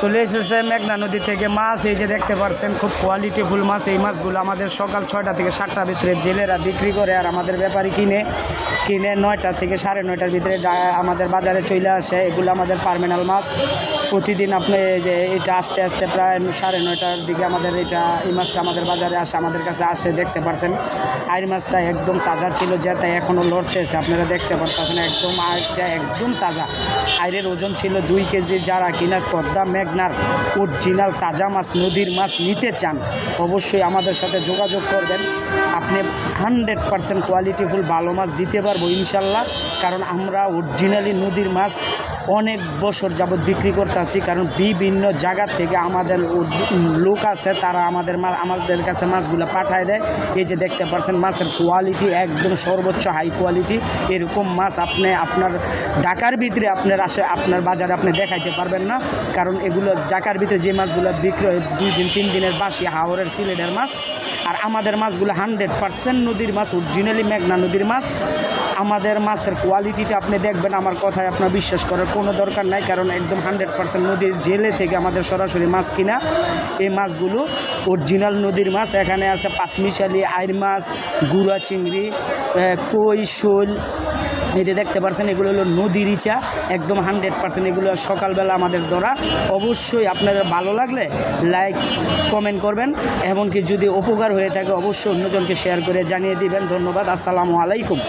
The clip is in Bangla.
চলে এসেছে মেঘনা নদী থেকে মাছ। এই যে দেখতে পাচ্ছেন খুব কোয়ালিটিফুল মাছ। এই মাছগুলো আমাদের সকাল 6টা থেকে 7টার ভিতরে জেলেরা বিক্রি করে, আর আমাদের ব্যাপারী কিনে 9টা থেকে 9:30টার ভিতরে আমাদের বাজারে চলে আসে। এগুলো আমাদের টার্মিনাল মাছ। প্রতিদিন আপনি যে এটা আস্তে আস্তে প্রায় 9:30টার দিকে আমাদের এই মাছটা আমাদের বাজারে আসে, আমাদের কাছে আসে। দেখতে পাচ্ছেন আইর মাছটা একদম তাজা ছিল, যেটা এখনও লড়তেছে, আপনারা দেখতে পাচ্ছেন। একদম আইরটা একদম তাজা। আইরের ওজন ছিল 2 কেজি। যারা কিনা পদ্মা মেঘনার অরিজিনাল তাজা মাছ, নদীর মাছ নিতে চান অবশ্যই আমাদের সাথে যোগাযোগ করবেন। আপনি 100% কোয়ালিটিফুল ভালো মাছ দিতে পারবো ইনশাল্লাহ। কারণ আমরা অরিজিনালি নদীর মাছ অনেক বছর যাবৎ বিক্রি করতেছি। কারণ বিভিন্ন জায়গা থেকে আমাদের লোক আছে, তারা আমাদের কাছে মাছগুলো পাঠায় দেয়। এই যে দেখতে পাচ্ছেন মাছের কোয়ালিটি একদম সর্বোচ্চ হাই কোয়ালিটি। এরকম মাছ আপনি আপনার ঢাকার ভিতরে আপনার বাজারে আপনি দেখাইতে পারবেন না। কারণ এগুলো ঢাকার ভিতরে যে মাছগুলো বিক্রি হয় 2 দিন 3 দিনের বাসি হাওরের সিলেটের মাছ, আর আমাদের মাছগুলো 100% নদীর মাছ, অরিজিনালি মেঘনা নদীর মাছ। আমাদের মাছের কোয়ালিটিটা আপনি দেখবেন, আমার কথায় আপনার বিশ্বাস করার কোনো দরকার নাই। কারণ একদম 100% নদীর জেলে থেকে আমাদের সরাসরি মাছ কিনা। এই মাছগুলো অরিজিনাল নদীর মাছ। এখানে আছে পাঁচমিশালি, আইর মাছ, গুড়া চিংড়ি, কই, শোল। এই যে দেখতে পাচ্ছেন এগুলো হলো নদীর ইচা, একদম 100%। এগুলো সকালবেলা আমাদের ধরা। অবশ্যই আপনাদের ভালো লাগলে লাইক কমেন্ট করবেন, এমনকি যদি উপকার হয়ে থাকে অবশ্যই অন্যজনকে শেয়ার করে জানিয়ে দিবেন। ধন্যবাদ। আসসালামু আলাইকুম।